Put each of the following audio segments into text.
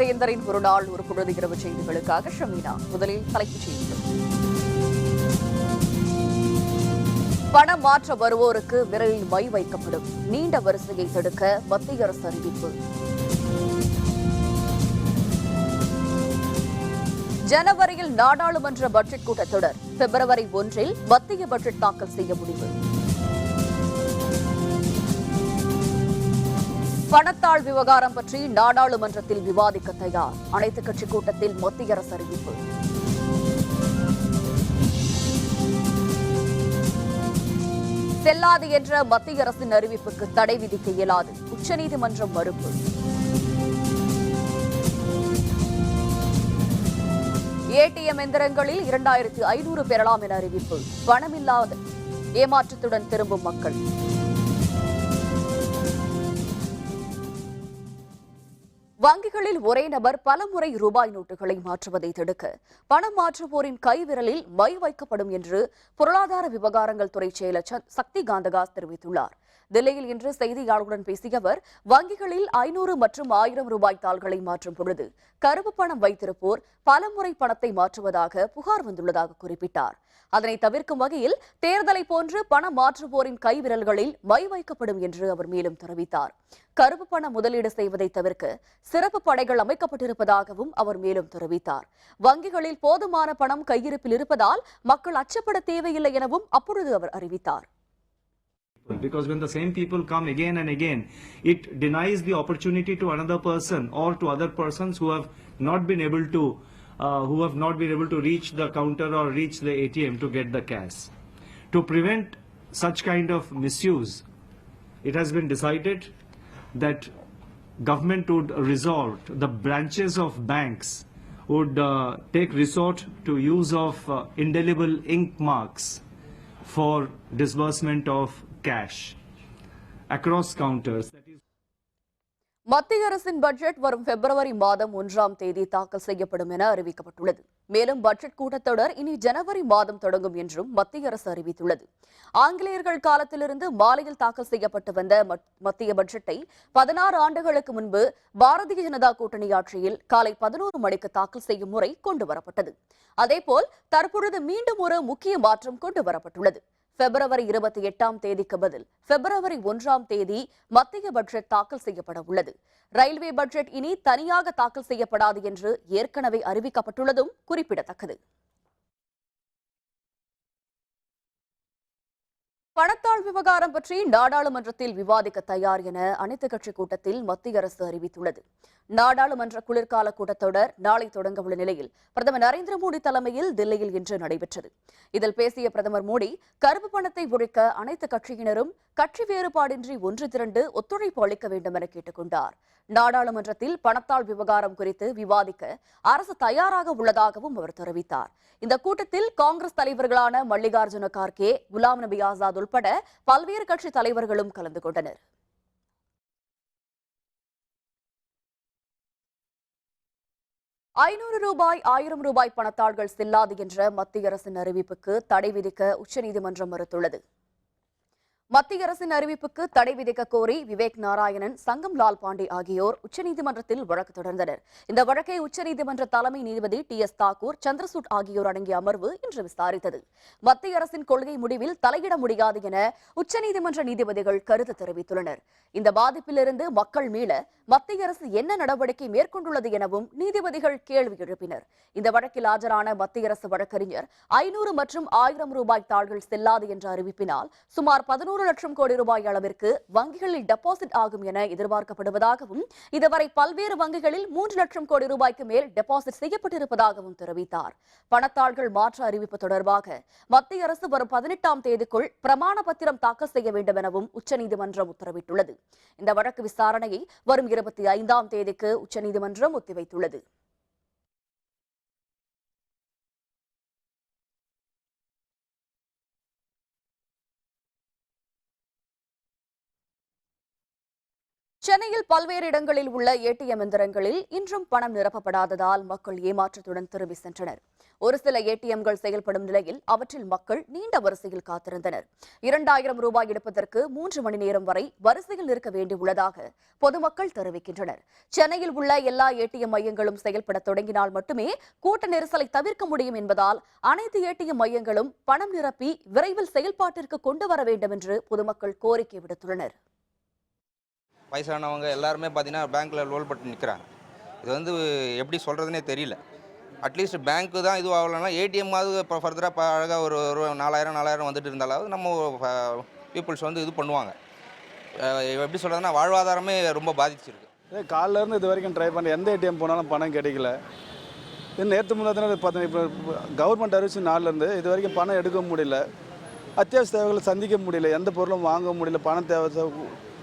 வேந்தரின் ஒரு நாள் ஒரு பொழுது இரவு செய்திகளுக்காக ஷமீனா. முதலில் தலைப்புச் செய்திகள். பணம் மாற்ற வருவோருக்கு விரலில் மை வைக்கப்படும். நீண்ட வரிசையை தடுக்க மத்திய அரசு அறிவிப்பு. ஜனவரியில் நாடாளுமன்ற பட்ஜெட் கூட்டத்தொடர். பிப்ரவரி 1 மத்திய பட்ஜெட் தாக்கல் செய்ய முடிவு. பணத்தாள் விவகாரம் பற்றி நாடாளுமன்றத்தில் விவாதிக்க தயார். அனைத்துக் கட்சி கூட்டத்தில் மத்திய அரசு அறிவிப்பு. செல்லாது என்ற மத்திய அரசின் அறிவிப்புக்கு தடை விதிக்க இயலாது. உச்சநீதிமன்றம் மறுப்பு. ஏடிஎம் எந்திரங்களில் 2500 பெறலாம் என அறிவிப்பு. பணமில்லாத ஏமாற்றத்துடன் திரும்பும் மக்கள். வங்கிகளில் ஒரே நபர் பலமுறை ரூபாய் நோட்டுகளை மாற்றுவதை தடுக்க பணம் மாற்றுவோரின் கைவிரலில் மை வைக்கப்படும் என்று பொருளாதார விவகாரங்கள் துறை செயலர் சக்தி காந்ததாஸ் தெரிவித்துள்ளார். தில்லியில் இன்று செய்தியாளர்களுடன் பேசிய அவர், வங்கிகளில் 500 மற்றும் 1000 ரூபாய் தாள்களை மாற்றும் பொழுது கருப்பு பணம் வைத்திருப்போர் பலமுறை பணத்தை மாற்றுவதாக புகார் வந்துள்ளதாக குறிப்பிட்டார். அதனை தவிர்க்கும் வகையில் தேர்தலை போன்று பணம் மாற்றுவோரின் கைவிரல்களில் மை வைக்கப்படும் என்று அவர் மேலும் தெரிவித்தார். கருப்பு பண முதலீடு செய்வதை தவிர்க்க சிறப்பு படைகள் அமைக்கப்பட்டிருப்பதாகவும் அவர் மேலும் தெரிவித்தார். வங்கிகளில் போதுமான பணம் கையிருப்பில் இருப்பதால் மக்கள் அச்சப்பட தேவையில்லை எனவும் அப்பொழுது அவர் அறிவித்தார். Because when the same people come again and again, it denies the opportunity to another person or to other persons who have not been able to reach the counter or reach the ATM to get the cash. To prevent such kind of misuse, it has been decided that government would resort, the branches of banks would take resort to use of indelible ink marks for disbursement of cash across counters. மத்திய அரசின் budget வரும் பிப்ரவரி மாதம் 1 தாக்கல் செய்யப்படும் என அறிவிக்கப்பட்டுள்ளது. மேலும் budget கூட்டத்தொடர் இனி ஜனவரி மாதம் தொடங்கும் என்றும் மத்திய அரசு அறிவித்துள்ளது. ஆங்கிலேயர்கள் காலத்திலிருந்து மாலையில் தாக்கல் செய்யப்பட்டு வந்த மத்திய பட்ஜெட்டை 16 ஆண்டுகளுக்கு முன்பு பாரதிய ஜனதா கூட்டணி ஆட்சியில் காலை 11 மணிக்கு தாக்கல் செய்யும் முறை கொண்டுவரப்பட்டது. அதேபோல் தற்பொழுது மீண்டும் ஒரு முக்கிய மாற்றம் கொண்டுவரப்பட்டுள்ளது. பிப்ரவரி 28 பதில் பிப்ரவரி 1 மத்திய பட்ஜெட் தாக்கல் செய்யப்பட உள்ளது. ரயில்வே பட்ஜெட் இனி தனியாக தாக்கல் செய்யப்படாது என்று ஏற்கனவே அறிவிக்கப்பட்டுள்ளதும் குறிப்பிடத்தக்கது. பணத்தாள் விவகாரம் பற்றி நாடாளுமன்றத்தில் விவாதிக்க தயார் என அனைத்துக் கட்சி கூட்டத்தில் மத்திய அரசு அறிவித்துள்ளது. நாடாளுமன்ற குளிர்கால கூட்டத்தொடர் நாளை தொடங்க உள்ள நிலையில் பிரதமர் நரேந்திர மோடி தலைமையில் தில்லியில் இன்று நடைபெற்றது. இதில் பேசிய பிரதமர் மோடி, கருப்பு பணத்தை ஒழிக்க அனைத்து கட்சியினரும் கட்சி வேறுபாடின்றி ஒன்று திரண்டு ஒத்துழைப்பு அளிக்க வேண்டும் என கேட்டுக் கொண்டார். நாடாளுமன்றத்தில் பணத்தாள் விவகாரம் குறித்து விவாதிக்க அரசு தயாராக உள்ளதாகவும் அவர் தெரிவித்தார். இந்த கூட்டத்தில் காங்கிரஸ் தலைவர்களான மல்லிகார்ஜுன கார்கே, குலாம் நபி ஆசாத் உட்பட பல்வேறு கட்சி தலைவர்களும் கலந்து கொண்டனர். ரூபாய் 1000 பணத்தாள்கள் செல்லாது என்ற மத்திய அரசின் அறிவிப்புக்கு தடை விதிக்க உச்சநீதிமன்றம் மறுத்துள்ளது. மத்திய அரசின் அறிவிப்புக்கு தடை விதிக்க கோரி விவேக் நாராயணன், சங்கம் லால் பாண்டே ஆகியோர் உச்சநீதிமன்றத்தில் வழக்கு தொடர்ந்தனர். இந்த வழக்கை உச்சநீதிமன்ற தலைமை நீதிபதி TS தாக்கூர், சந்திரசூட் ஆகியோர் அடங்கிய அமர்வு இன்று விசாரித்தது. மத்திய அரசின் கொள்கை முடிவில் தலையிட முடியாது என உச்சநீதிமன்ற நீதிபதிகள் கருத்து தெரிவித்துள்ளனர். இந்த பாதிப்பிலிருந்து மக்கள் மீள மத்திய அரசு என்ன நடவடிக்கை மேற்கொண்டுள்ளது எனவும் நீதிபதிகள் கேள்வி எழுப்பினர். இந்த வழக்கில் ஆஜரான மத்திய அரசு வழக்கறிஞர் 500 மற்றும் 1000 ரூபாய் தாள்கள் செல்லாது என்ற அறிவிப்பினால் சுமார் 11 லட்சம் கோடி ரூபாய் அளவிற்கு வங்கிகளில் டெபாசிட் ஆகும் என எதிர்பார்க்கப்படுவதாகவும், இதுவரை பல்வேறு வங்கிகளில் 3 லட்சம் கோடி ரூபாய்க்கு மேல் டெபாசிட் செய்யப்பட்டிருப்பதாகவும் தெரிவித்தார். பணத்தாள்கள் மாற்ற அறிவிப்பு தொடர்பாக மத்திய அரசு வரும் 18ஆம் தேதிக்குள் பிரமாண பத்திரம் தாக்கல் செய்ய வேண்டும் எனவும் உச்சநீதிமன்றம் உத்தரவிட்டுள்ளது. இந்த வழக்கு விசாரணையை வரும் 25ஆம் தேதிக்கு உச்சநீதிமன்றம் ஒத்திவைத்துள்ளது. சென்னையில் பல்வேறு இடங்களில் உள்ள ஏடிஎம் எந்திரங்களில் இன்றும் பணம் நிரப்பப்படாததால் மக்கள் ஏமாற்றத்துடன் திரும்பி சென்றனர். ஒரு சில ஏடிஎம்கள் செயல்படும் நிலையில் அவற்றில் மக்கள் நீண்ட வரிசையில் காத்திருந்தனர். 2000 ரூபாய் எடுப்பதற்கு 3 மணி நேரம் வரை வரிசையில் நிற்க வேண்டியுள்ளதாக பொதுமக்கள் தெரிவிக்கின்றனர். சென்னையில் உள்ள எல்லா ஏடிஎம் மையங்களும் செயல்பட தொடங்கினால் மட்டுமே கூட்ட நெரிசலை தவிர்க்க முடியும் என்பதால் அனைத்து ஏடிஎம் மையங்களும் பணம் நிரப்பி விரைவில் செயல்பாட்டிற்கு கொண்டு வர வேண்டும் என்று பொதுமக்கள் கோரிக்கை விடுத்துள்ளனர். வயசானவங்க எல்லாருமே பார்த்தீங்கன்னா பேங்க்கில் லோல் பட்டு நிற்கிறாங்க. இது வந்து எப்படி சொல்கிறதுனே தெரியல. அட்லீஸ்ட் பேங்க்கு தான் இது ஆகலைன்னா ஏடிஎம்மாவது இப்போ ஃபர்தராக அழகாக ஒரு 4000 வந்துட்டு இருந்தாலும் நம்ம பீப்புள்ஸ் வந்து இது பண்ணுவாங்க. எப்படி சொல்கிறதுனா வாழ்வாதாரமே ரொம்ப பாதிச்சிருக்கு. காலிலேருந்து இது வரைக்கும் ட்ரை பண்ணி எந்த ஏடிஎம் போனாலும் பணம் கிடைக்கல. நேற்று முன்னாடி பார்த்தீங்கன்னா இப்போ கவர்மெண்ட் அறிவிச்சு நாள்லேருந்து இது வரைக்கும் பணம் எடுக்க முடியல. அத்தியாவசிய தேவைகளை சந்திக்க முடியல. எந்த பொருளும் வாங்க முடியல. பணம் தேவை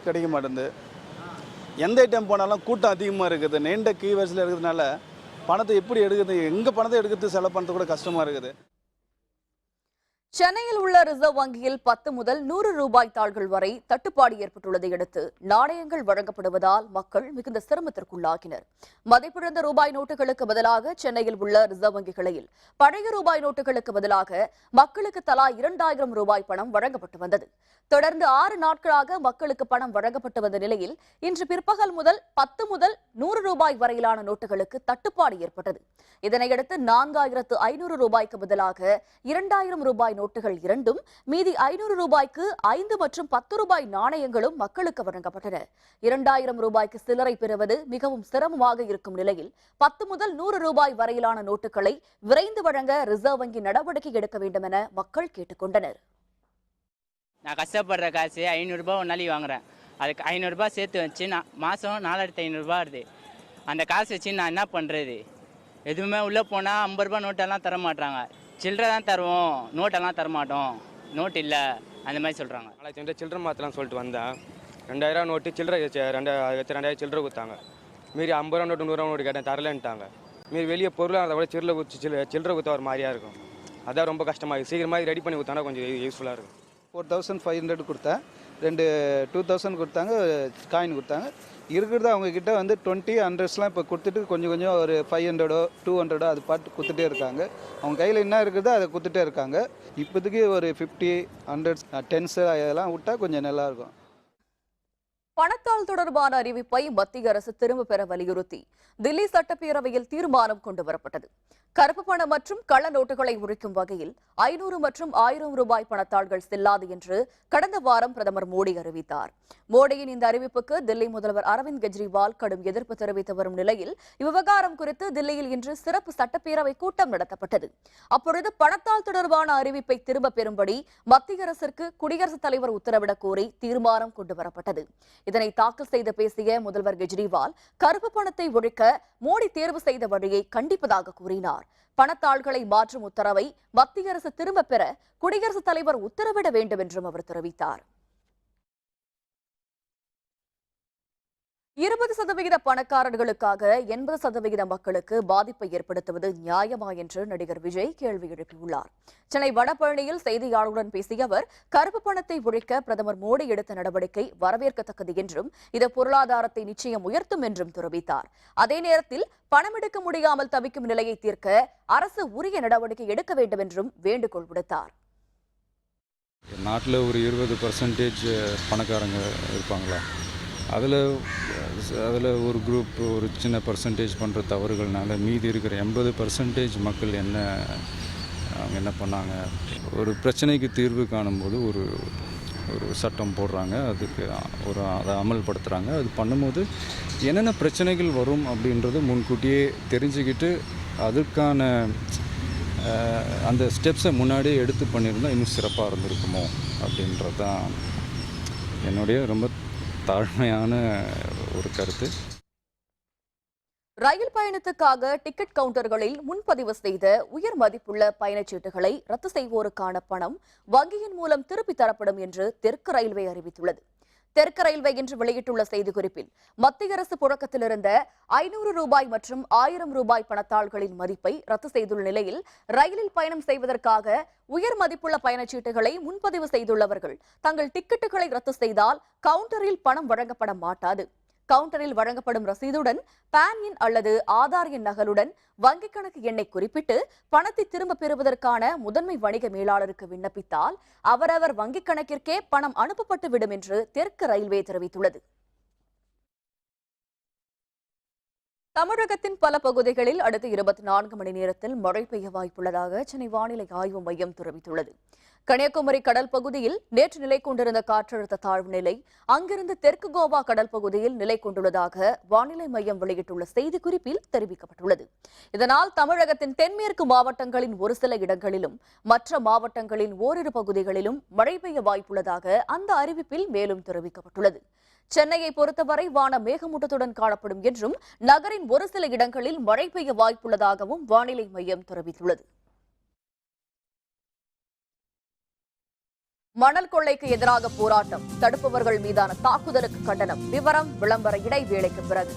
கிடைக்க மாட்டேங்குது. எந்த ஏடிஎம் போனாலும் கூட்டம் அதிகமாக இருக்குது. நீண்ட கீ வரிசையில் இருக்கிறதுனால பணத்தை எப்படி எடுக்கிறது, எங்கே பணத்தை எடுக்கிறது செலவு பண்ணுறது கூட கஷ்டமாக இருக்குது. சென்னையில் உள்ள ரிசர்வ் வங்கியில் 10 முதல் 100 ரூபாய் தாள்கள் வரை தட்டுப்பாடு ஏற்பட்டுள்ளதை அடுத்து நாணயங்கள் வழங்கப்படுவதால் மக்கள் மிகுந்த சிரமத்திற்குள்ளாகினர். மதிப்பிழந்த ரூபாய் நோட்டுகளுக்கு பதிலாக சென்னையில் உள்ள ரிசர்வ் வங்கி கிளையில் பழைய ரூபாய் நோட்டுகளுக்கு பதிலாக மக்களுக்கு தலா 2000 ரூபாய் பணம் வழங்கப்பட்டு வந்தது. தொடர்ந்து 6 நாட்களாக மக்களுக்கு பணம் வழங்கப்பட்டு வந்த நிலையில் இன்று பிற்பகல் முதல் 10 முதல் 100 ரூபாய் வரையிலான நோட்டுகளுக்கு தட்டுப்பாடு ஏற்பட்டது. இதனையடுத்து 4500 ரூபாய்க்கு பதிலாக 2000 ரூபாய் நோட்டுகள் இரண்டும், மீதி 500 ரூபாய்க்கு 5 மற்றும் 10 ரூபாய் நாணயங்களும் மக்களுக்கு வழங்கப்பட்டன. 2000 ரூபாய்க்கு சில்லறை பெறுவது மிகவும் சிரமமாக இருக்கும் நிலையில் 10 முதல் 100 ரூபாய் வரையிலான நோட்டுகளை விரைந்து வழங்க ரிசர்வ் வங்கி நடவடிக்கை எடுக்க வேண்டும் என மக்கள் கேட்டுக் கொண்டனர். நான் கஷ்டப்படுற காசு 500 ரூபாய் ஒரு நாளைக்கு வாங்குறேன். அதுக்கு 500 ரூபாய் சேர்த்து வச்சு நான் மாதம் 4500 ரூபாய் வருது. அந்த காசு வச்சு நான் என்ன பண்ணுறது? எதுவுமே உள்ளே போனால் 50 ரூபாய் நோட்டெல்லாம் தர மாட்டாங்க. சில்லறை தான் தருவோம், நோட்டெல்லாம் தரமாட்டோம், நோட் இல்லை அந்த மாதிரி சொல்கிறாங்க. நாளைக்கு சில்லறை மாற்றலாம் சொல்லிட்டு வந்தேன். 2000 நோட்டு சில்லறை 2000 சில்லறை கொடுத்தாங்க. மீறி 50 ரூபா நோட்டு 100 ரூபா நோட்டு கேட்டேன், தரலன்ட்டாங்க. மீறி வெளியே பொருளாக அதை விட சில்லறை கொடுத்தா ஒரு மாதிரியாக இருக்கும். அதான் ரொம்ப கஷ்டமாக இருக்குது. சீக்கிரமாக ரெடி பண்ணி கொடுத்தாங்கன்னா கொஞ்சம் யூஸ்ஃபுல்லாக இருக்கும். 4500 கொடுத்தேன். 2000 கொடுத்தாங்க, காயின் கொடுத்தாங்க. இருக்கிறது அவங்கக்கிட்ட வந்து 20 100ஸ்லாம் இப்போ கொடுத்துட்டு கொஞ்சம் ஒரு 500 200 அது பாட்டு கொடுத்துட்டே இருக்காங்க. அவங்க கையில் என்ன இருக்குதோ அதை கொடுத்துட்டே இருக்காங்க. இப்போதைக்கு ஒரு 50 100 10s அதெல்லாம் விட்டால் கொஞ்சம் நல்லாயிருக்கும். பணத்தால் தொடர்பான அறிவிப்பை மத்திய அரசு திரும்ப பெற வலியுறுத்தி தில்லி சட்டப்பேரவையில் தீர்மானம் கொண்டுவரப்பட்டது. கருப்பு பணம் மற்றும் கள்ள நோட்டுகளை ஒழிக்கும் வகையில் 500 மற்றும் 1000 ரூபாய் பணத்தாள்கள் செல்லாது என்று கடந்த வாரம் பிரதமர் மோடி அறிவித்தார். மோடியின் இந்த அறிவிப்புக்கு தில்லி முதல்வர் அரவிந்த் கெஜ்ரிவால் கடும் எதிர்ப்பு தெரிவித்து வரும் நிலையில் இவ்விவகாரம் குறித்து தில்லியில் இன்று சிறப்பு சட்டப்பேரவை கூட்டம் நடத்தப்பட்டது. அப்பொழுது பணத்தால் தொடர்பான அறிவிப்பை திரும்ப பெறும்படி மத்திய அரசிற்கு குடியரசுத் தலைவர் உத்தரவிடக் கோரி தீர்மானம் கொண்டுவரப்பட்டது. இதனை தாக்கல் செய்து பேசிய முதல்வர் கெஜ்ரிவால் கருப்பு பணத்தை ஒழிக்க மோடி தேர்வு செய்த வழியை கண்டிப்பதாக கூறினார். பணத்தாள்களை மாற்றும் உத்தரவை மத்திய அரசு திரும்ப பெற குடியரசுத் தலைவர் உத்தரவிட வேண்டும் என்றும் அவர் தெரிவித்தார். 20% பணக்காரர்களுக்காக 80% மக்களுக்கு பாதிப்பை ஏற்படுத்துவது நியாயமா என்று நடிகர் விஜய் கேள்வி எழுப்பியுள்ளார். சென்னை வடபழனியில் செய்தியாளர்களுடன் பேசிய அவர் கருப்பு பணத்தை ஒழிக்க பிரதமர் மோடி எடுத்த நடவடிக்கை வரவேற்கத்தக்கது என்றும் இது பொருளாதாரத்தை நிச்சயம் உயர்த்தும் என்றும் தெரிவித்தார். அதே நேரத்தில் பணம் எடுக்க முடியாமல் தவிக்கும் நிலையை தீர்க்க அரசு உரிய நடவடிக்கை எடுக்க வேண்டும் என்றும் வேண்டுகோள் விடுத்தார். நாட்டில் ஒரு 20% பணக்காரங்க இருப்பாங்களா? அதில் ஒரு குரூப் ஒரு சின்ன பர்சன்டேஜ் பண்ணுற தவறுகள்னால மீதி இருக்கிற 80% மக்கள் அவங்க என்ன பண்ணாங்க? ஒரு பிரச்சனைக்கு தீர்வு காணும்போது ஒரு சட்டம் போடுறாங்க, அதை அமல்படுத்துகிறாங்க. அது பண்ணும்போது என்னென்ன பிரச்சனைகள் வரும் அப்படின்றது முன்கூட்டியே தெரிஞ்சுக்கிட்டு அதுக்கான அந்த ஸ்டெப்ஸை முன்னாடியே எடுத்து பண்ணியிருந்தால் இன்னும் சிறப்பாக இருந்திருக்குமோ அப்படின்றது தான் என்னுடைய ரொம்ப தாழ்மையான ஒரு கருத்து. ரயில் பயணத்துக்காக டிக்கெட் கவுண்டர்களில் முன்பதிவு செய்த உயர் மதிப்புள்ள பயணச்சீட்டுகளை ரத்து செய்வோருக்கான பணம் வங்கியின் மூலம் திருப்பித் தரப்படும் என்று தெற்கு ரயில்வே அறிவித்துள்ளது. தெற்கு ரயில்வே இன்று வெளியிட்டுள்ள செய்திக்குறிப்பில் மத்திய அரசு புழக்கத்தில் இருந்த 500 ரூபாய் மற்றும் 1000 ரூபாய் பணத்தாள்களின் மதிப்பை ரத்து செய்துள்ள நிலையில் ரயிலில் பயணம் செய்வதற்காக உயர் மதிப்புள்ள பயணச்சீட்டுகளை முன்பதிவு செய்துள்ளவர்கள் தங்கள் டிக்கெட்டுகளை ரத்து செய்தால் கவுண்டரில் பணம் வழங்கப்பட மாட்டாது. கவுண்டரில் வழங்கப்படும் ரசீதுடன் பான் எண் அல்லது ஆதார் எண் நகலுடன் வங்கிக் கணக்கு எண்ணை குறிப்பிட்டு பணத்தை திரும்ப பெறுவதற்கான முதன்மை வணிக மேலாளருக்கு விண்ணப்பித்தால் அவரவர் வங்கிக் கணக்கிற்கே பணம் அனுப்பப்பட்டு விடும் என்று தெற்கு ரயில்வே தெரிவித்துள்ளது. தமிழகத்தின் பல பகுதிகளில் அடுத்த 24 மணி நேரத்தில் மழை பெய்ய வாய்ப்புள்ளதாக சென்னை வானிலை ஆய்வு மையம் தெரிவித்துள்ளது. கன்னியாகுமரி கடல் பகுதியில் நேற்று நிலை கொண்டிருந்த காற்றழுத்த தாழ்வு நிலை அங்கிருந்து தெற்கு கோவா கடல் பகுதியில் நிலை கொண்டுள்ளதாக வானிலை மையம் வெளியிட்டுள்ள செய்திக்குறிப்பில் தெரிவிக்கப்பட்டுள்ளது. இதனால் தமிழகத்தின் தென்மேற்கு மாவட்டங்களின் ஒரு சில இடங்களிலும் மற்ற மாவட்டங்களின் ஓரிரு பகுதிகளிலும் மழை பெய்ய வாய்ப்புள்ளதாக அந்த அறிவிப்பில் மேலும் தெரிவிக்கப்பட்டுள்ளது. சென்னையை பொறுத்தவரை வானம் மேகமூட்டத்துடன் காணப்படும் என்றும் நகரின் ஒரு சில இடங்களில் மழை பெய்ய வாய்ப்புள்ளதாகவும் வானிலை மையம் தெரிவித்துள்ளது. மணல் கொள்ளைக்கு எதிராக போராட்டம், தடுப்பவர்கள் மீதான தாக்குதலுக்கு கண்டனம். விவரம் விளம்பர இடைவேளைக்கு பிறகு.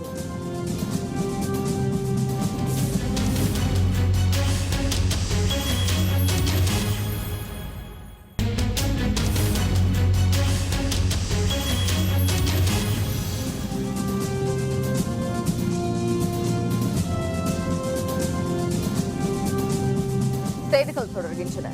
செய்திகள் தொடர்கின்றன.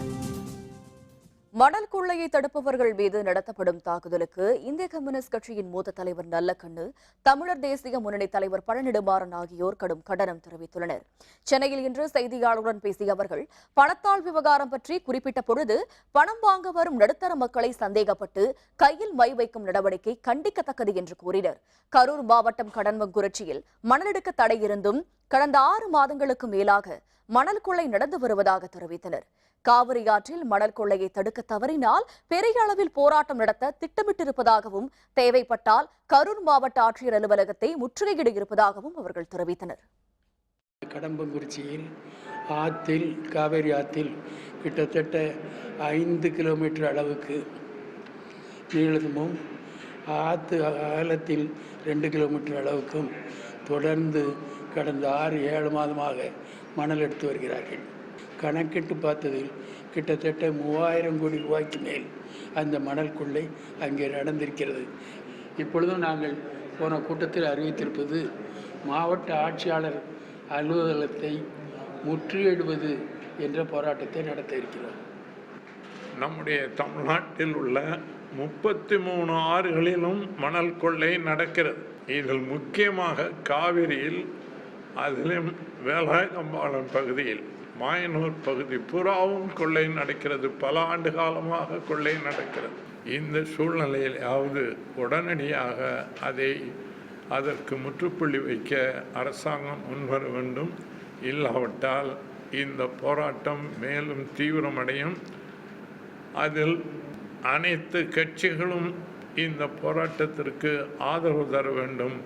மணல் கொள்ளையை தடுப்பவர்கள் மீது நடத்தப்படும் தாக்குதலுக்கு இந்திய கம்யூனிஸ்ட் கட்சியின் மூத்த தலைவர் நல்லக்கண்ணு, தமிழர் தேசிய முன்னணி தலைவர் பழநெடுமாறன் ஆகியோர் கடும் கண்டனம் தெரிவித்துள்ளனர். சென்னையில் இன்று செய்தியாளருடன் பேசிய அவர்கள், பணத்தாள் விவகாரம் பற்றி குறிப்பிட்ட பொழுது பணம் வாங்க வரும் நடுத்தர மக்களை சந்தேகப்பட்டு கையில் மை வைக்கும் நடவடிக்கை கண்டிக்கத்தக்கது என்று கூறினர். கரூர் மாவட்டம் கடம்பங்குறிச்சியில் மணலெடுக்க தடை இருந்தும் கடந்த 6 மாதங்களுக்கு மேலாக மணல் கொள்ளை நடந்து வருவதாக தெரிவித்தனர். காவிரி ஆற்றில் மணல் கொள்ளையை தடுக்க தவறினால் பெரிய அளவில் போராட்டம் நடத்த திட்டமிட்டிருப்பதாகவும் தேவைப்பட்டால் கரூர் மாவட்ட ஆட்சியர் அலுவலகத்தை முற்றுகையிட இருப்பதாகவும் அவர்கள் தெரிவித்தனர். கடம்பங்குறிச்சியில் ஆற்றில் காவிரி ஆற்றில் கிட்டத்தட்ட 5 கிலோமீட்டர் அளவுக்கு நீளமும் ஆற்று அகலத்தில் 2 கிலோமீட்டர் அளவுக்கும் தொடர்ந்து கடந்த 6-7 மாதமாக மணல் எடுத்து வருகிறார்கள். கணக்கிட்டு பார்த்ததில் கிட்டத்தட்ட 3000 கோடி ரூபாய்க்கு மேல் அந்த மணல் கொள்ளை அங்கே நடந்திருக்கிறது. இப்பொழுதும் நாங்கள் போன கூட்டத்தில் அறிவித்திருப்பது மாவட்ட ஆட்சியாளர் அலுவலகத்தை முற்றுகையிடுவது என்ற போராட்டத்தை நடத்த இருக்கிறோம். நம்முடைய தமிழ்நாட்டில் உள்ள 33 ஆறுகளிலும் மணல் கொள்ளை நடக்கிறது. இதில் முக்கியமாக காவிரியில், அதிலும் வேலாயுதம்பாளையம் பகுதியில், மாயனூர் பகுதி புறாவும் கொள்ளை நடக்கிறது. பல ஆண்டு காலமாக கொள்ளை நடக்கிறது. இந்த சூழ்நிலையிலாவது உடனடியாக அதற்கு முற்றுப்புள்ளி வைக்க அரசாங்கம் முன்வர வேண்டும். இல்லாவிட்டால் இந்த போராட்டம் மேலும் தீவிரமடையும். அதில் அனைத்து கட்சிகளும் இந்த போராட்டத்திற்கு ஆதரவு தர வேண்டும்.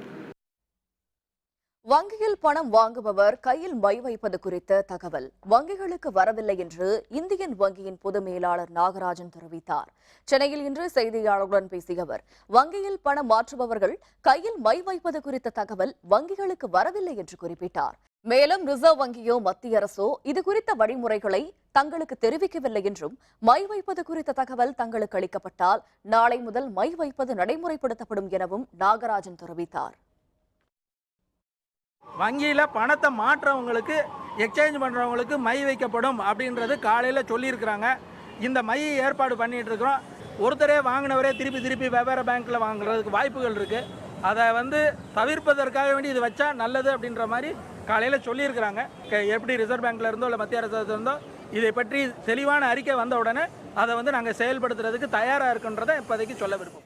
வங்கியில் பணம் வாங்குபவர் கையில் மை வைப்பது குறித்த தகவல் வங்கிகளுக்கு வரவில்லை என்று இந்தியன் வங்கியின் பொது மேலாளர் நாகராஜன் தெரிவித்தார். சென்னையில் இன்று செய்தியாளர்களுடன் பேசிய அவர், வங்கியில் பணம் மாற்றுபவர்கள் கையில் மை வைப்பது குறித்த தகவல் வங்கிகளுக்கு வரவில்லை என்று குறிப்பிட்டார். மேலும் ரிசர்வ் வங்கியோ மத்திய அரசோ இது குறித்த வழிமுறைகளை தங்களுக்கு தெரிவிக்கவில்லை என்றும், மை வைப்பது குறித்த தகவல் தங்களுக்கு அளிக்கப்பட்டால் நாளை முதல் மை வைப்பது நடைமுறைப்படுத்தப்படும் எனவும் நாகராஜன் தெரிவித்தார். வங்கியில் பணத்தை மாற்றவங்களுக்கு, எக்ஸ்சேஞ்ச் பண்ணுறவங்களுக்கு மை வைக்கப்படும் அப்படின்றது காலையில் சொல்லியிருக்கிறாங்க. இந்த மையை ஏற்பாடு பண்ணிகிட்டு இருக்கிறோம். ஒருத்தரே வாங்கினவரே திருப்பி வெவ்வேறு பேங்க்கில் வாங்குறதுக்கு வாய்ப்புகள் இருக்குது. அதை தவிர்ப்பதற்காக வேண்டி இது வச்சா நல்லது அப்படின்ற மாதிரி காலையில் சொல்லியிருக்கிறாங்க. எப்படி ரிசர்வ் பேங்க்கில் இருந்தோ இல்லை மத்திய அரசு இருந்தோ இதை பற்றி தெளிவான அறிக்கை வந்த உடனே அதை நாங்கள் செயல்படுத்துறதுக்கு தயாராக இருக்குன்றதை இப்போதைக்கு சொல்ல விருப்பம்.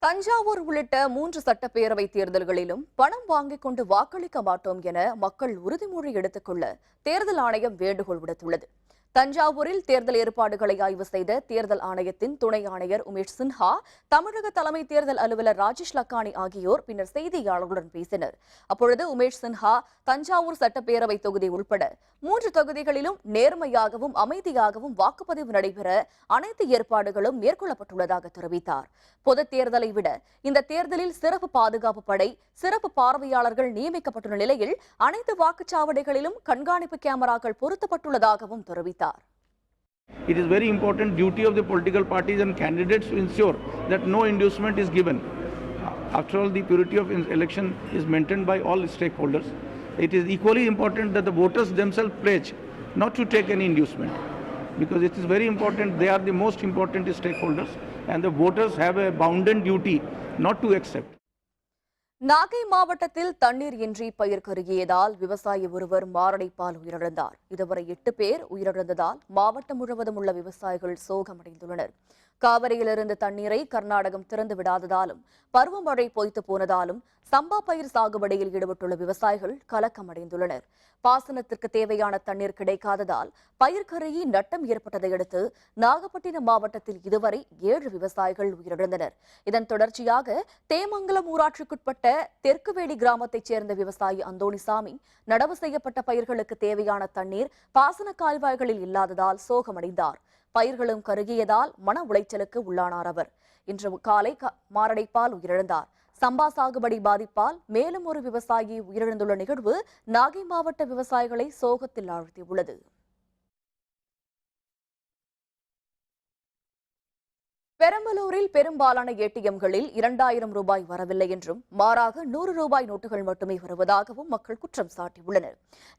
தஞ்சாவூர் உள்ளிட்ட 3 சட்டப்பேரவை தேர்தல்களிலும் பணம் வாங்கிக் கொண்டு வாக்களிக்க மாட்டோம் என மக்கள் உறுதிமொழி எடுத்துக்கொள்ள தேர்தல் ஆணையம் வேண்டுகோள் விடுத்துள்ளது. தஞ்சாவூரில் தேர்தல் ஏற்பாடுகளை ஆய்வு செய்த தேர்தல் ஆணையத்தின் துணை ஆணையர் உமேஷ் சின்ஹா, தமிழக தலைமை தேர்தல் அலுவலர் ராஜேஷ் லக்கானி ஆகியோர் பின்னர் செய்தியாளர்களுடன் பேசினர். அப்பொழுது உமேஷ் சின்ஹா தஞ்சாவூர் சட்டப்பேரவை தொகுதி உட்பட 3 தொகுதிகளிலும் நேர்மையாகவும் அமைதியாகவும் வாக்குப்பதிவு நடைபெற அனைத்து ஏற்பாடுகளும் மேற்கொள்ளப்பட்டுள்ளதாக தெரிவித்தார். பொதுத் தேர்தலை விட இந்த தேர்தலில் சிறப்பு பாதுகாப்பு படை, சிறப்பு பார்வையாளர்கள் நியமிக்கப்பட்டுள்ள நிலையில் அனைத்து வாக்குச்சாவடிகளிலும் கண்காணிப்பு கேமராக்கள் பொருத்தப்பட்டுள்ளதாகவும் தெரிவித்தார். It is very important duty of the political parties and candidates to ensure that no inducement is given. After all, the purity of election is maintained by all stakeholders. It is equally important that the voters themselves pledge not to take any inducement, because it is very important. They are the most important stakeholders, and the voters have a bounden duty not to accept. Nagai மாவட்டத்தில் தண்ணீர் இன்றி பயிர் கருகியதால் விவசாயி ஒருவர் மாரடைப்பால் உயிரிழந்தார். இதுவரை 8 பேர் உயிரிழந்ததால் மாவட்டம் முழுவதும் உள்ள விவசாயிகள் சோகமடைந்துள்ளனர். காவிரியிலிருந்து தண்ணீரை கர்நாடகம் திறந்து விடாததாலும் பருவமழை பொய்த்து போனதாலும் சம்பா பயிர் சாகுபடியில் ஈடுபட்டுள்ள விவசாயிகள் கலக்கமடைந்துள்ளனர். பாசனத்திற்கு தேவையான தண்ணீர் கிடைக்காததால் பயிர் கருகி நட்டம் ஏற்பட்டதை அடுத்து நாகப்பட்டினம் மாவட்டத்தில் இதுவரை 7 விவசாயிகள் உயிரிழந்தனர். இதன் தொடர்ச்சியாக தேமங்கலம் ஊராட்சிக்குட்பட்ட தெற்குவேலி கிராமத்தைச் சேர்ந்த விவசாயி அந்தோணிசாமி நடவு செய்யப்பட்ட பயிர்களுக்கு தேவையான தண்ணீர் பாசன கால்வாய்களில் இல்லாததால் சோகமடைந்தார். பயிர்களும் கருகியதால் மன உளைச்சலுக்கு உள்ளானார். அவர் இன்று காலை மாரடைப்பால் உயிரிழந்தார். சம்பா சாகுபடி பாதிப்பால் மேலும் ஒரு விவசாயி உயிரிழந்துள்ள நிகழ்வு நாகை மாவட்ட விவசாயிகளை சோகத்தில் ஆழ்த்தியுள்ளது. பெரம்பலூரில் பெரும்பாலான ஏடிஎம்களில் 2000 ரூபாய் வரவில்லை என்றும் மாறாக 100 ரூபாய் நோட்டுகள் மட்டுமே வருவதாகவும் மக்கள் குற்றம் சாட்டியுள்ளனர்.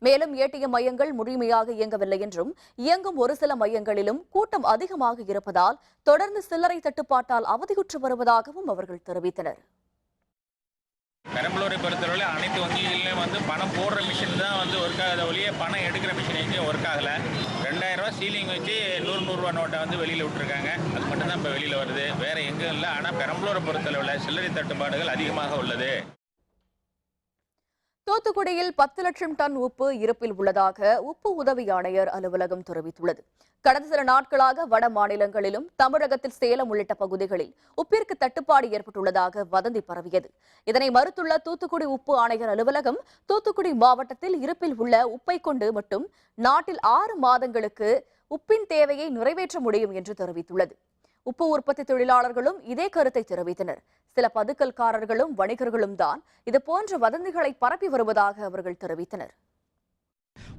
மேலும் ஏடிஎம் மையங்கள் முழுமையாக இயங்கவில்லை என்றும் இயங்கும் ஒரு சில மையங்களிலும் கூட்டம் அதிகமாக இருப்பதால் தொடர்ந்து சில்லறை தட்டுப்பாட்டால் அவதியுற்று வருவதாகவும் அவர்கள் தெரிவித்தனர். பெரம்பலூரை பொறுத்தவரை அனைத்து வங்கிகளிலும் பணம் போடுற மிஷின் தான் ஒர்க் ஆகுத ஒழிய பணம் எடுக்கிற மிஷின் எங்கேயும் ஒர்க் ஆகலை. 2000 ரூபா சீலிங் வச்சு 100 ரூபா நோட்டை வெளியில் விட்டுருக்காங்க. அது மட்டும்தான் இப்போ வெளியில் வருது, வேற எங்கேயும் இல்லை. ஆனால் பெரம்பலூரை பொறுத்தளவில் சில்லறை தட்டுப்பாடுகள் அதிகமாக உள்ளது. தூத்துக்குடியில் 10 லட்சம் டன் உப்பு இருப்பில் உள்ளதாக உப்பு உதவி ஆணையர் அலுவலகம் தெரிவித்துள்ளது. கடந்த சில நாட்களாக வட மாநிலங்களிலும் தமிழகத்தில் சேலம் உள்ளிட்ட பகுதிகளில் உப்பிற்கு தட்டுப்பாடு ஏற்பட்டுள்ளதாக வதந்தி பரவியது. இதனை மறுத்துள்ள தூத்துக்குடி உப்பு ஆணையர் அலுவலகம் தூத்துக்குடி மாவட்டத்தில் இருப்பில் உள்ள உப்பை கொண்டு மட்டும் நாட்டில் 6 மாதங்களுக்கு உப்பின் தேவையை நிறைவேற்ற முடியும் என்று தெரிவித்துள்ளது. உப்பு உற்பத்தி தொழிலாளர்களும் இதே கருத்தை தெரிவித்தனர். சில பதுக்கல்காரர்களும் வணிகர்களும் தான் இதுபோன்ற வதந்திகளை பரப்பி வருவதாக அவர்கள் தெரிவித்தனர்.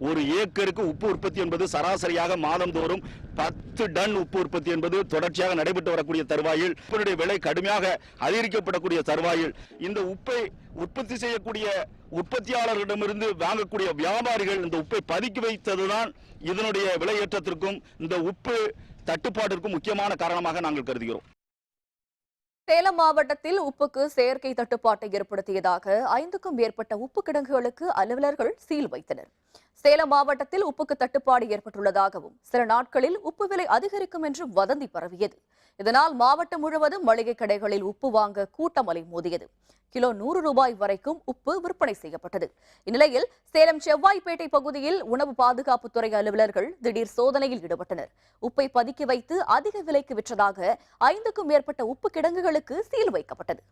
ஒரு ஏக்கருக்கு உப்பு உற்பத்தி என்பது சராசரியாக மாதந்தோறும் 10 டன் உப்பு உற்பத்தி என்பது தொடர்ச்சியாக நடைபெற்று வரக்கூடிய தருவாயில் உப்பினுடைய விலை கடுமையாக அதிகரிக்கப்படக்கூடிய தருவாயில் இந்த உப்பை உற்பத்தி செய்யக்கூடிய உற்பத்தியாளர்களிடமிருந்து வாங்கக்கூடிய வியாபாரிகள் இந்த உப்பை பதுக்கி வைத்ததுதான் இதனுடைய விலையேற்றத்திற்கும் இந்த உப்பு தட்டுப்பாட்டிற்கும் முக்கியமான காரணமாக நாங்கள் கருதுகிறோம். சேலம் மாவட்டத்தில் உப்புக்கு செயற்கை தட்டுப்பாட்டை ஏற்படுத்தியதாக 5க்கும் மேற்பட்ட உப்பு கிடங்குகளுக்கு அலுவலர்கள் சீல் வைத்தனர். சேலம் மாவட்டத்தில் உப்புக்கு தட்டுப்பாடு ஏற்பட்டுள்ளதாகவும் சில நாட்களில் உப்பு விலை அதிகரிக்கும் என்றும் வதந்தி பரவியது. இதனால் மாவட்டம் முழுவதும் மளிகை கடைகளில் உப்பு வாங்க கூட்டம் அலைமோதியது. கிலோ 100 ரூபாய் வரைக்கும் உப்பு விற்பனை செய்யப்பட்டது. இந்நிலையில் சேலம் செவ்வாய்ப்பேட்டை பகுதியில் உணவு பாதுகாப்புத்துறை அலுவலர்கள் திடீர் சோதனையில் ஈடுபட்டனர். உப்பை பதுக்கி வைத்து அதிக விலைக்கு விற்றதாக 5க்கும் மேற்பட்ட உப்பு கிடங்குகளுக்கு சீல் வைக்கப்பட்டது.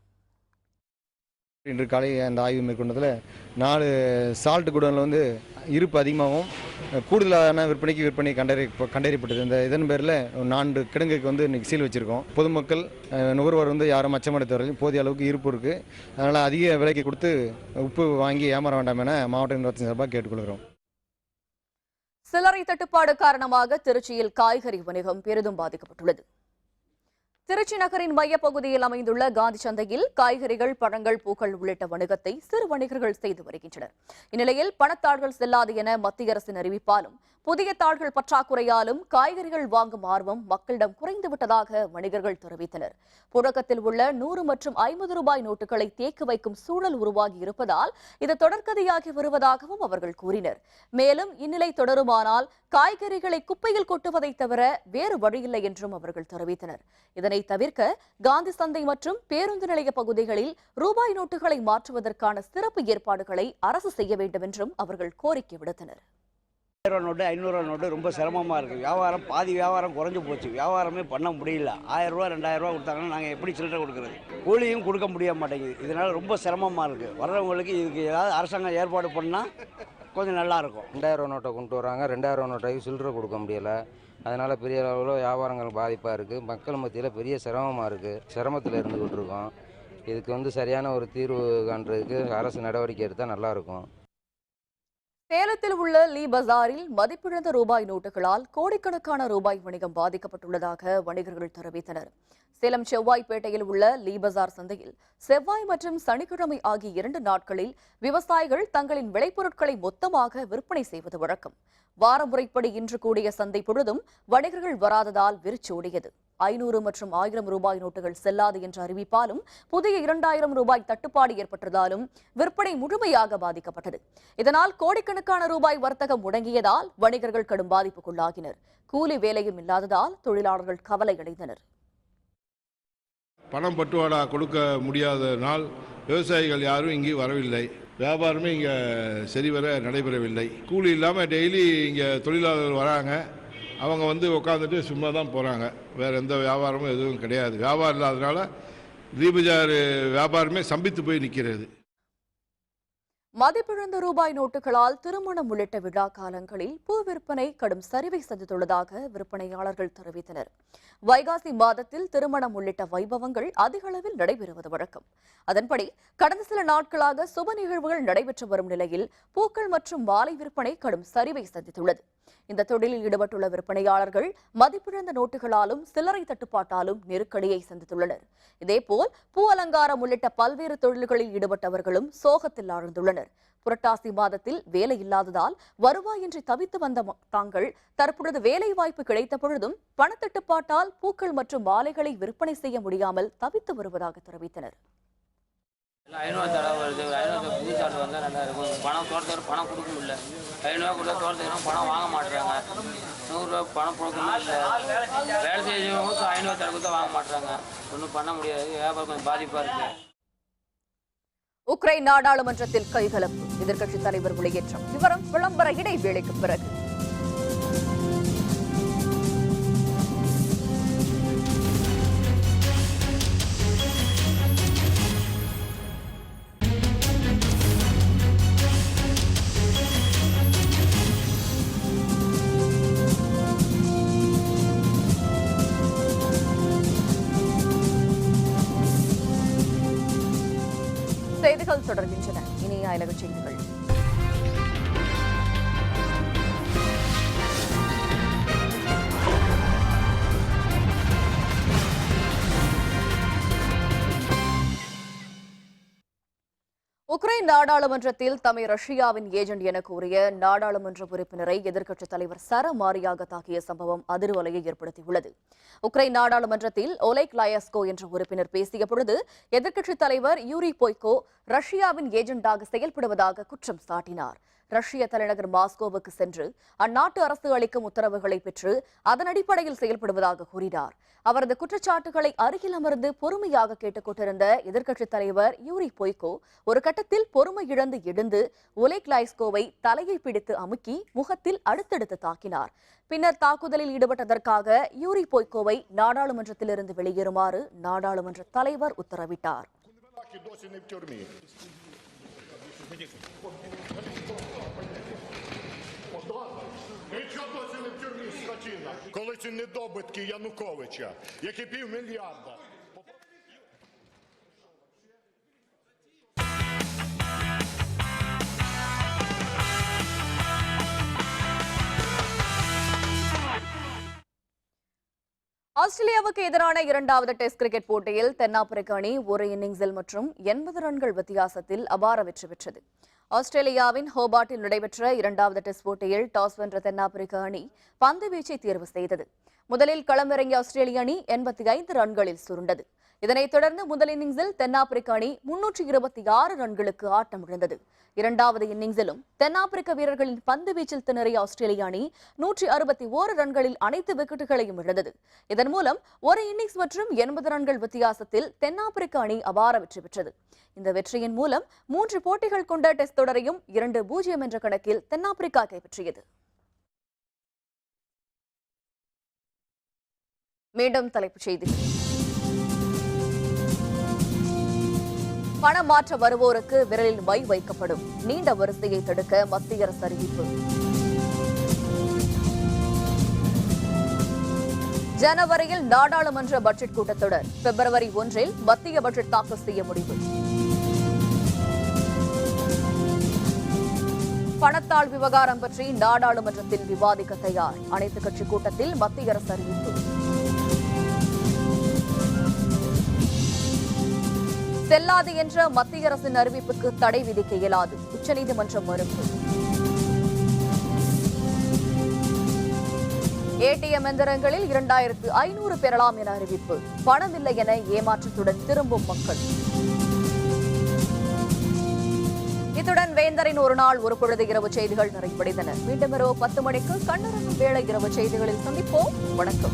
இன்று காலை அந்த ஆய்வு மேற்கொண்டதில் 4 சால்ட் குடோனில் இருப்பு அதிகமாகவும் கூடுதலான விற்பனை கண்டறியப்பட்டது. இதன் பேரில் 4 கிடங்குக்கு இன்னைக்கு சீல் வச்சுருக்கோம். பொதுமக்கள் நுகர்வோர் யாரும் அச்சமடைத்தவர்கள் போதிய அளவுக்கு இருப்பு இருக்குது. அதனால் அதிக விலைக்கு கொடுத்து உப்பு வாங்கி ஏமாற வேண்டாம் என மாவட்ட நிர்வாகத்தின் சார்பாக கேட்டுக்கொள்கிறோம். சில்லறை தட்டுப்பாடு காரணமாக திருச்சியில் காய்கறி வணிகம் பெரிதும் பாதிக்கப்பட்டுள்ளது. திருச்சி நகரின் மையப்பகுதியில் அமைந்துள்ள காந்தி சந்தையில் காய்கறிகள், பழங்கள், பூக்கள் உள்ளிட்ட வணிகத்தை சிறு வணிகர்கள் செய்து வருகின்றனர். இந்நிலையில் பணத்தாள்கள் செல்லாது என மத்திய அரசின் அறிவிப்பாலும் புதிய தாள்கள் பற்றாக்குறையாலும் காய்கறிகள் வாங்கும் ஆர்வம் மக்களிடம் குறைந்துவிட்டதாக வணிகர்கள் தெரிவித்தனர். புழக்கத்தில் உள்ள 100 மற்றும் 50 ரூபாய் நோட்டுகளை தேக்கி வைக்கும் சூழல் உருவாகி இருப்பதால் இது தொடர்கதையாகி வருவதாகவும் அவர்கள் கூறினர். மேலும் இந்நிலை தொடருமானால் காய்கறிகளை குப்பையில் கொட்டுவதை தவிர வேறு வழியில்லை என்றும் அவர்கள் தெரிவித்தனர். இதனை தவிர்க்க காந்தி சந்தை மற்றும் பேருந்து நிலைய பகுதிகளில் ரூபாய் நோட்டுகளை மாற்றுவதற்கான சிறப்பு ஏற்பாடுகளை அரசு செய்ய வேண்டும் என்றும் அவர்கள் கோரிக்கை விடுத்தனர். 1000 நோட்டு 500 நோட்டு ரொம்ப சிரமமாக இருக்குது. வியாபாரம் பாதி வியாபாரம் குறைஞ்சி போச்சு. வியாபாரமே பண்ண முடியல. 1000 ரூபா 2000 ரூபா கொடுத்தாங்கன்னா நாங்கள் எப்படி சில்லறை கொடுக்குறது? கூலியும் கொடுக்க முடிய மாட்டேங்குது. இதனால் ரொம்ப சிரமமாக இருக்குது. வர்றவங்களுக்கு இதுக்கு ஏதாவது அரசாங்கம் ஏற்பாடு பண்ணால் கொஞ்சம் நல்லாயிருக்கும். 2000 நோட்டை கொண்டு வராங்க. 2000 நோட்டைக்கு சில்லறை கொடுக்க முடியலை. அதனால் பெரிய அளவில் வியாபாரங்கள் பாதிப்பாக இருக்குது. மக்கள் மத்தியில் பெரிய சிரமமாக இருக்குது. சிரமத்தில் இருந்துக்கிட்டு இருக்கோம். இதுக்கு சரியான ஒரு தீர்வு காண்றதுக்கு அரசு நடவடிக்கை எடுத்தால் நல்லாயிருக்கும். சேலத்தில் உள்ள லீ பஜாரில் மதிப்பிழந்த ரூபாய் நோட்டுகளால் கோடிக்கணக்கான ரூபாய் வணிகம் பாதிக்கப்பட்டுள்ளதாக வணிகர்கள் தெரிவித்தனர். சேலம் செவ்வாய்ப்பேட்டையில் உள்ள லீ பஜார் சந்தையில் செவ்வாய் மற்றும் சனிக்கிழமை ஆகிய 2 நாட்களில் விவசாயிகள் தங்களின் விளைபொருட்களை மொத்தமாக விற்பனை செய்வது வழக்கம். வாரமுறைப்படி இன்று கூடிய சந்தை பொழுதும் வணிகர்கள் வராததால் விரிச்சோடியது. 500 மற்றும் 1000 ரூபாய் நோட்டுகள் செல்லாது என்ற அறிவிப்பாலும் புதிய 2000 ரூபாய் தட்டுப்பாடு ஏற்பட்டதாலும் விற்பனை முழுமையாக பாதிக்கப்பட்டது. இதனால் கோடிக்கணக்கான ரூபாய் வர்த்தகம் முடங்கியதால் வணிகர்கள் கடும் பாதிப்புக்குள்ளாகினர். கூலி வேலையும் இல்லாததால் தொழிலாளர்கள் கவலையடைந்தனர். பணம் பட்டுவாடா கொடுக்க முடியாததனால் விவசாயிகள் யாரும் இங்கே வரவில்லை. வியாபாரமே இங்கே சரிவர நடைபெறவில்லை. கூலி இல்லாமல் டெய்லி இங்கே தொழிலாளர்கள் வராங்க. அவங்க உட்காந்துட்டு சும்மா தான் போகிறாங்க. வேறு எந்த வியாபாரமும் எதுவும் கிடையாது. வியாபாரம் இல்லாததுனால லீ பஜார் வியாபாரமே சம்பித்து போய் நிற்கிறது. மதிப்பிழந்த ரூபாய் நோட்டுகளால் திருமணம் உள்ளிட்ட விழா காலங்களில் பூ விற்பனை கடும் சரிவை சந்தித்துள்ளதாக விற்பனையாளர்கள் தெரிவித்தனர். வைகாசி மாதத்தில் திருமணம் உள்ளிட்ட வைபவங்கள் அதிக அளவில் நடைபெறுவது வழக்கம். அதன்படி கடந்த சில நாட்களாக சுப நிகழ்வுகள் நடைபெற்று வரும் நிலையில் பூக்கள் மற்றும் மாலை விற்பனை கடும் சரிவை சந்தித்துள்ளது. இந்த தொழிலில் ஈடுபட்டுள்ள விற்பனையாளர்கள் மதிப்பிழந்த நோட்டுகளாலும் சில்லறை தட்டுப்பாட்டாலும் நெருக்கடியை சந்தித்துள்ளனர். இதேபோல் பூ அலங்காரம் உள்ளிட்ட பல்வேறு தொழில்களில் ஈடுபட்டவர்களும் சோகத்தில் ஆழ்ந்துள்ளனர். புரட்டாசி மாதத்தில் வேலை இல்லாததால் வருவாயின்றி தவித்து வந்த தாங்கள் தற்பொழுது வேலை வாய்ப்பு கிடைத்த பொழுதும் பணத்தட்டுப்பாட்டால் பூக்கள் மற்றும் மாலைகளை விற்பனை செய்ய முடியாமல் தவித்து வருவதாக தெரிவித்தனர். 500 தடவை வருது. 500 புது சார்ஜ் வந்தால் நல்லா இருக்கும். பணம் தோட்டத்துக்கு பணம் கொடுக்க முடியல. 500 கொடுத்தா தோட்டத்துக்கு பணம் வாங்க மாட்டுறாங்க. 100 ரூபா பணம் கொடுக்கணும் இல்லை. வேலை செய்யறவங்க 500 தடவை கொடுத்தா வாங்க மாட்டுறாங்க. ஒன்றும் பண்ண முடியாது. வியாபாரம் கொஞ்சம் பாதிப்பாக இருக்கு. உக்ரைன் நாடாளுமன்றத்தில் கைகலப்பு, எதிர்க்கட்சித் தலைவர் வெளியேற்றம். விவரம் விளம்பர இடைவேளைக்கு பிறகு. செய்திகள் தொடர்கின்றன. இனிய அயலக செய்திகள். உக்ரைன் நாடாளுமன்றத்தில் தம்மை ரஷ்யாவின் ஏஜென்ட் என கூறிய நாடாளுமன்ற உறுப்பினரை எதிர்க்கட்சித் தலைவர் சரமாரியாக தாக்கிய சம்பவம் அதிர்வலையை ஏற்படுத்தியுள்ளது. உக்ரைன் நாடாளுமன்றத்தில் ஒலேக் லயஸ்கோ என்ற உறுப்பினர் பேசிய பொழுது எதிர்க்கட்சித் தலைவர் யூரி போய்கோ ரஷ்யாவின் ஏஜெண்டாக செயல்படுவதாக குற்றம் சாட்டினார். ரஷ்ய தலைநகர் மாஸ்கோவுக்கு சென்று அந்நாட்டு அரசு அளிக்கும் உத்தரவுகளை பெற்று அதன் அடிப்படையில் செயல்படுவதாக கூறினார். அவரது குற்றச்சாட்டுகளை அருகில் அமர்ந்து பொறுமையாக கேட்டுக் கொண்டிருந்த எதிர்க்கட்சித் தலைவர் யூரி போய்கோ ஒரு கட்டத்தில் பொறுமை இழந்து எழுந்து ஒலேக் லைஸ்கோவை தலையை பிடித்து அமுக்கி முகத்தில் அடுத்தடுத்து தாக்கினார். பின்னர் தாக்குதலில் ஈடுபட்டதற்காக யூரி போய்கோவை நாடாளுமன்றத்திலிருந்து வெளியேறுமாறு நாடாளுமன்ற தலைவர் உத்தரவிட்டார். Коли ці недобитки Януковича, які $500 ஆஸ்திரேலியாவுக்கு எதிரான 2வது டெஸ்ட் கிரிக்கெட் போட்டியில் தென்னாப்பிரிக்க அணி ஒரு இன்னிங்ஸில் மற்றும் 80 ரன்கள் வித்தியாசத்தில் அபார வெற்றி பெற்றது. ஆஸ்திரேலியாவின் ஹோபார்ட்டில் நடைபெற்ற 2வது டெஸ்ட் போட்டியில் டாஸ் வென்ற தென்னாப்பிரிக்க அணி பந்து வீச்சை தேர்வு செய்தது. முதலில் களமிறங்கிய ஆஸ்திரேலிய அணி 85 ரன்களில் சுருண்டது. இதனைத் தொடர்ந்து முதல் இன்னிங்ஸில் தென்னாப்பிரிக்க அணி 326 ரன்களுக்கு ஆட்டமிழந்தது. 2வது இன்னிங்ஸிலும் தென்னாப்பிரிக்க வீரர்களின் பந்து வீச்சில் திணறிய ஆஸ்திரேலிய அணி 161 ரன்களில் அனைத்து விக்கெட்டுகளையும் இழந்தது. இதன் மூலம் ஒரு இன்னிங்ஸ் மற்றும் 80 ரன்கள் வித்தியாசத்தில் தென்னாப்பிரிக்க அணி அபார வெற்றி பெற்றது. இந்த வெற்றியின் மூலம் 3 போட்டிகள் கொண்ட டெஸ்ட் தொடரையும் 2-0 என்ற கணக்கில் தென்னாப்பிரிக்கா கைப்பற்றியது. மீண்டும் தலைப்புச் செய்திகள். பணம் மாற்ற வருவோருக்கு விரலில் மை வைக்கப்படும், நீண்ட வரிசையை தடுக்க மத்திய அரசு அறிவிப்பு. ஜனவரியில் நாடாளுமன்ற பட்ஜெட் கூட்டத்தொடர், பிப்ரவரி 1 மத்திய பட்ஜெட் தாக்கல் செய்ய முடிவு. பணத்தாள் விவகாரம் பற்றி நாடாளுமன்றத்தில் விவாதிக்க தயார். அனைத்துக் கட்சி கூட்டத்தில் மத்திய அரசு அறிவிப்பு. செல்லாது என்ற மத்திய அரசின் அறிவிப்புக்கு தடை விதிக்க இயலாது. உச்சநீதிமன்றம் மறுப்பு. ஏடிஎம் எந்திரங்களில் 2500 பெறலாம் என அறிவிப்பு. பணமில்லை என ஏமாற்றத்துடன் திரும்பும் மக்கள். இத்துடன் வேந்தரின் ஒரு நாள் ஒரு பொழுது இரவு செய்திகள் நிறைவடைந்தன. மீண்டும் இரவு 10 மணிக்கு கண்ணரங்கம் வேளை இரவு செய்திகளில் சந்திப்போம். வணக்கம்.